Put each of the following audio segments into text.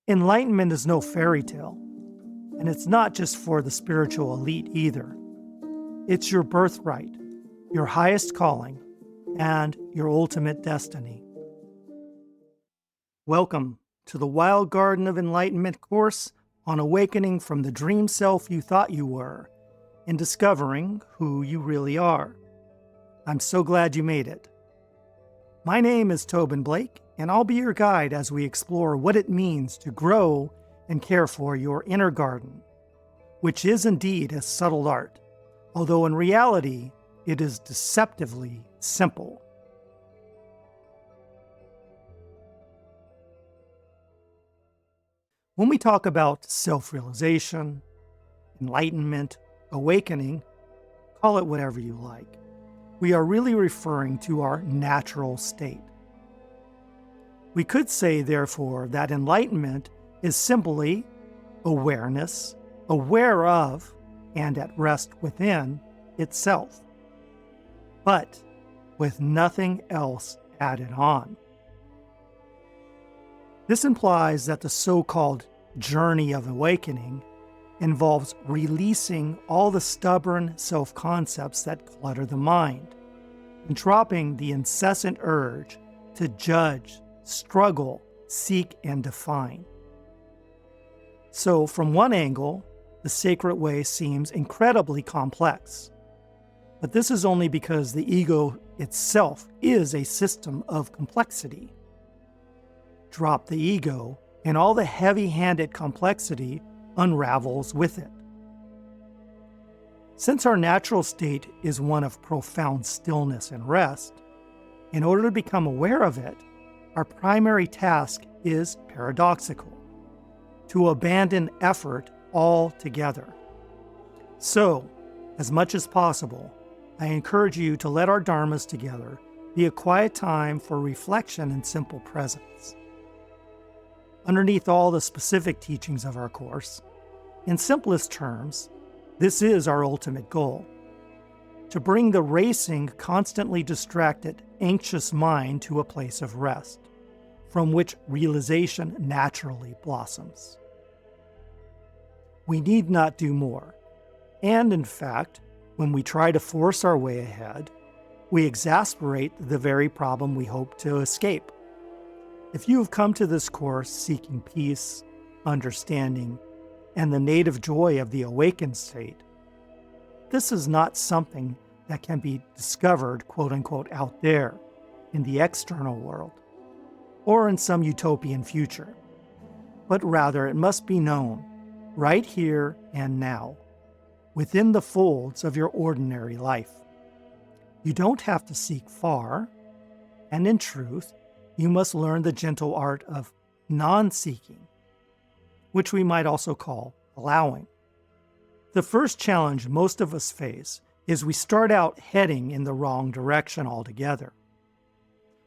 Enlightenment is no fairy tale, and it's not just for the spiritual elite either. It's your birthright, your highest calling, and your ultimate destiny. Welcome to the Wild Garden of Enlightenment course on awakening from the dream self you thought you were and discovering who you really are. I'm so glad you made it. My name is Tobin Blake, and I'll be your guide as we explore what it means to grow and care for your inner garden, which is indeed a subtle art, although in reality, it is deceptively simple. When we talk about self-realization, enlightenment, awakening, call it whatever you like, we are really referring to our natural state. We could say, therefore, that enlightenment is simply awareness, aware of, and at rest within itself, but with nothing else added on. This implies that the so-called journey of awakening involves releasing all the stubborn self-concepts that clutter the mind, and dropping the incessant urge to judge, struggle, seek, and define. So, from one angle, the sacred way seems incredibly complex. But this is only because the ego itself is a system of complexity. Drop the ego, and all the heavy-handed complexity unravels with it. Since our natural state is one of profound stillness and rest, in order to become aware of it, our primary task is paradoxical: to abandon effort altogether. So, as much as possible, I encourage you to let our dharmas together be a quiet time for reflection and simple presence. Underneath all the specific teachings of our course, in simplest terms, this is our ultimate goal: to bring the racing, constantly distracted, anxious mind to a place of rest, from which realization naturally blossoms. We need not do more, and in fact, when we try to force our way ahead, we exasperate the very problem we hope to escape. If you have come to this course seeking peace, understanding, and the native joy of the awakened state, this is not something that can be discovered, quote-unquote, out there in the external world or in some utopian future, but rather it must be known right here and now, within the folds of your ordinary life. You don't have to seek far, and in truth, you must learn the gentle art of non-seeking, which we might also call allowing. The first challenge most of us face is we start out heading in the wrong direction altogether.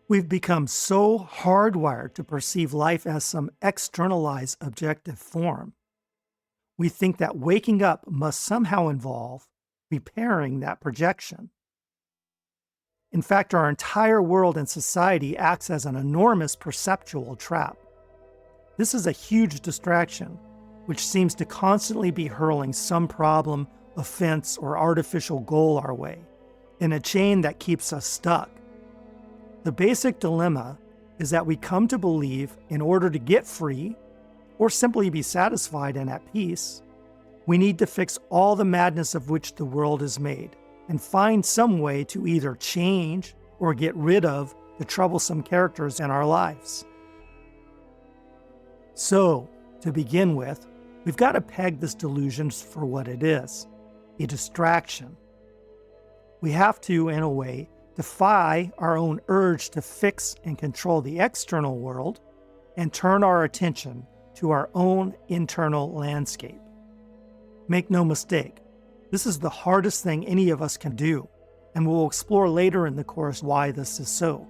We've become so hardwired to perceive life as some externalized objective form. We think that waking up must somehow involve repairing that projection. In fact, our entire world and society acts as an enormous perceptual trap. This is a huge distraction, which seems to constantly be hurling some problem, offense, or artificial goal our way, in a chain that keeps us stuck. The basic dilemma is that we come to believe in order to get free, or simply be satisfied and at peace, we need to fix all the madness of which the world is made, and find some way to either change or get rid of the troublesome characters in our lives. So, to begin with, we've got to peg this delusion for what it is: a distraction. We have to, in a way, defy our own urge to fix and control the external world and turn our attention to our own internal landscape. Make no mistake, this is the hardest thing any of us can do, and we'll explore later in the course why this is so.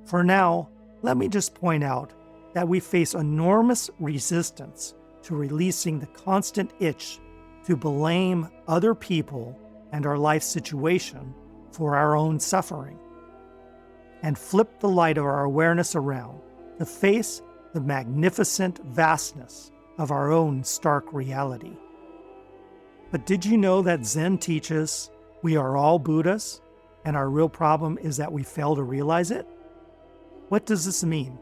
For now, let me just point out that we face enormous resistance to releasing the constant itch to blame other people and our life situation for our own suffering, and flip the light of our awareness around to face the magnificent vastness of our own stark reality. But did you know that Zen teaches we are all Buddhas, and our real problem is that we fail to realize it? What does this mean?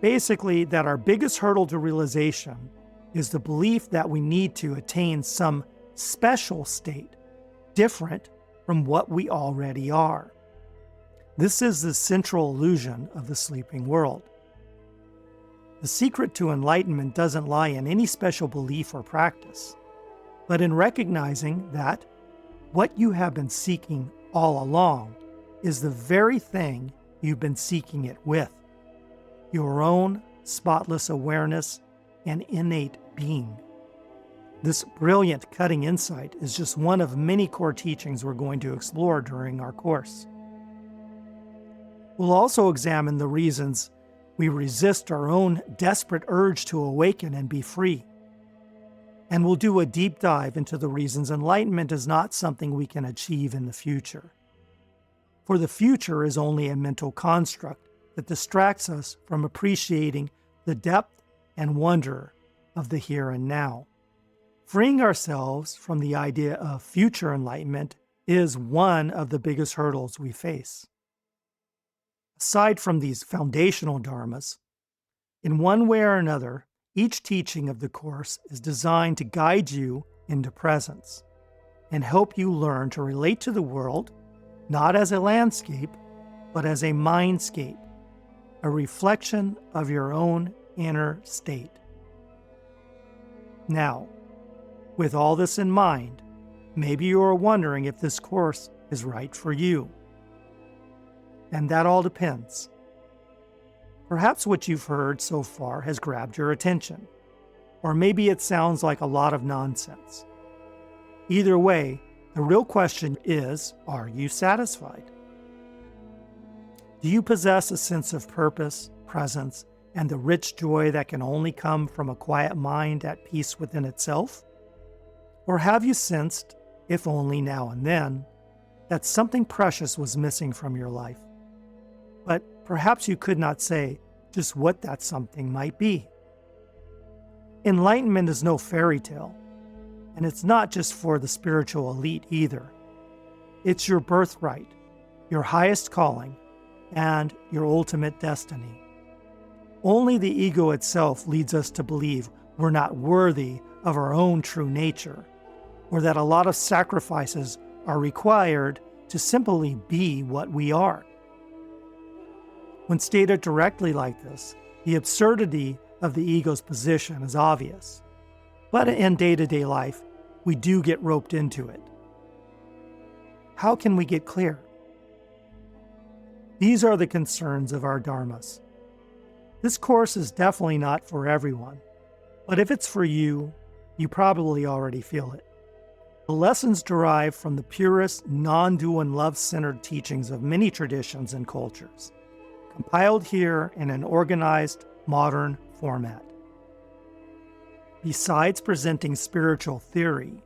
Basically, that our biggest hurdle to realization is the belief that we need to attain some special state, different from what we already are. This is the central illusion of the sleeping world. The secret to enlightenment doesn't lie in any special belief or practice, but in recognizing that what you have been seeking all along is the very thing you've been seeking it with, your own spotless awareness and innate being. This brilliant, cutting insight is just one of many core teachings we're going to explore during our course. We'll also examine the reasons we resist our own desperate urge to awaken and be free. And we'll do a deep dive into the reasons enlightenment is not something we can achieve in the future. For the future is only a mental construct that distracts us from appreciating the depth and wonder of the here and now. Freeing ourselves from the idea of future enlightenment is one of the biggest hurdles we face. Aside from these foundational dharmas, in one way or another, each teaching of the Course is designed to guide you into presence and help you learn to relate to the world not as a landscape, but as a mindscape, a reflection of your own inner state. Now, with all this in mind, maybe you are wondering if this course is right for you. And that all depends. Perhaps what you've heard so far has grabbed your attention, or maybe it sounds like a lot of nonsense. Either way, the real question is, are you satisfied? Do you possess a sense of purpose, presence, and the rich joy that can only come from a quiet mind at peace within itself? Or have you sensed, if only now and then, that something precious was missing from your life? But perhaps you could not say just what that something might be. Enlightenment is no fairy tale, and it's not just for the spiritual elite either. It's your birthright, your highest calling, and your ultimate destiny. Only the ego itself leads us to believe we're not worthy of our own true nature, or that a lot of sacrifices are required to simply be what we are. When stated directly like this, the absurdity of the ego's position is obvious. But in day-to-day life, we do get roped into it. How can we get clear? These are the concerns of our dharmas. This course is definitely not for everyone, but if it's for you, you probably already feel it. The lessons derive from the purest, non-dual and love-centered teachings of many traditions and cultures, compiled here in an organized, modern format. Besides presenting spiritual theory,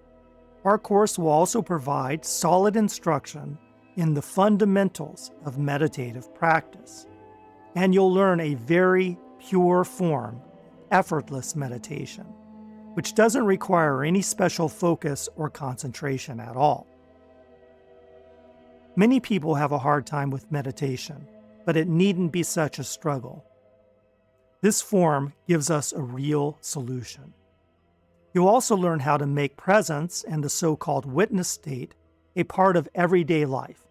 our course will also provide solid instruction in the fundamentals of meditative practice, and you'll learn a very pure form, effortless meditation, which doesn't require any special focus or concentration at all. Many people have a hard time with meditation, but it needn't be such a struggle. This form gives us a real solution. You'll also learn how to make presence and the so-called witness state a part of everyday life,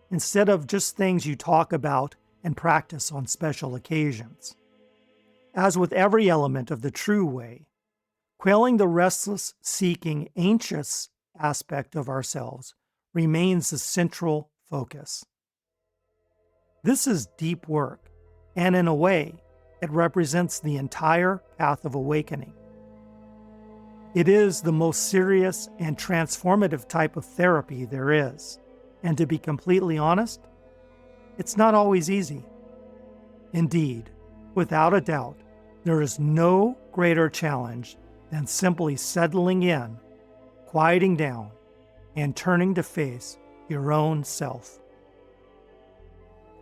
instead of just things you talk about and practice on special occasions. As with every element of the true way, quelling the restless, seeking, anxious aspect of ourselves remains the central focus. This is deep work, and in a way, it represents the entire path of awakening. It is the most serious and transformative type of therapy there is, and to be completely honest, it's not always easy. Indeed, without a doubt, there is no greater challenge than simply settling in, quieting down, and turning to face your own self.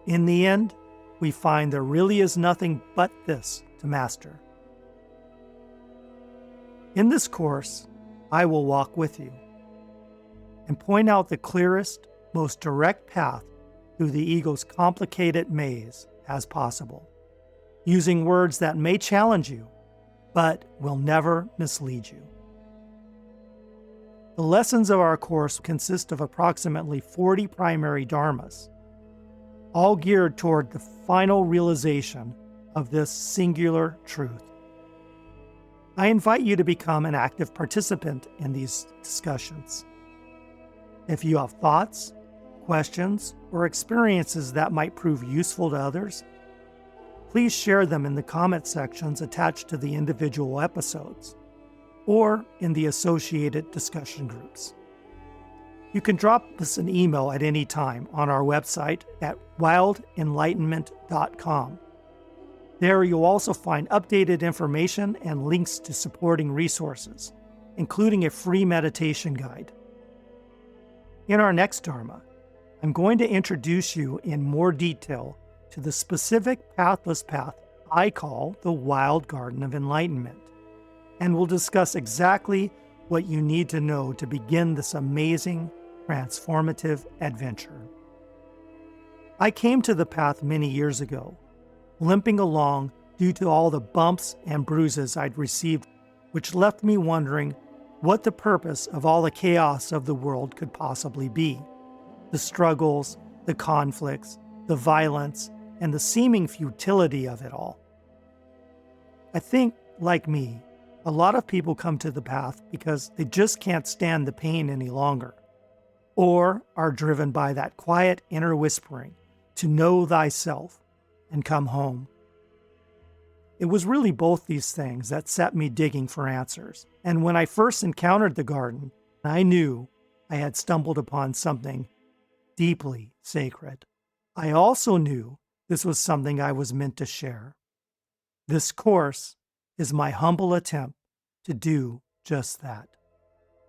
In the end, we find there really is nothing but this to master. In this course, I will walk with you and point out the clearest, most direct path through the ego's complicated maze as possible, using words that may challenge you, but will never mislead you. The lessons of our course consist of approximately 40 primary dharmas, all geared toward the final realization of this singular truth. I invite you to become an active participant in these discussions. If you have thoughts, questions, or experiences that might prove useful to others, please share them in the comment sections attached to the individual episodes or in the associated discussion groups. You can drop us an email at any time on our website at wildenlightenment.com. There you'll also find updated information and links to supporting resources, including a free meditation guide. In our next Dharma, I'm going to introduce you in more detail to the specific pathless path I call the Wild Garden of Enlightenment, and we'll discuss exactly what you need to know to begin this amazing, transformative adventure. I came to the path many years ago, limping along due to all the bumps and bruises I'd received, which left me wondering what the purpose of all the chaos of the world could possibly be. The struggles, the conflicts, the violence, and the seeming futility of it all. I think, like me, a lot of people come to the path because they just can't stand the pain any longer, or are driven by that quiet inner whispering to know thyself and come home. It was really both these things that set me digging for answers. And when I first encountered the garden, I knew I had stumbled upon something deeply sacred. I also knew this was something I was meant to share. This course is my humble attempt to do just that.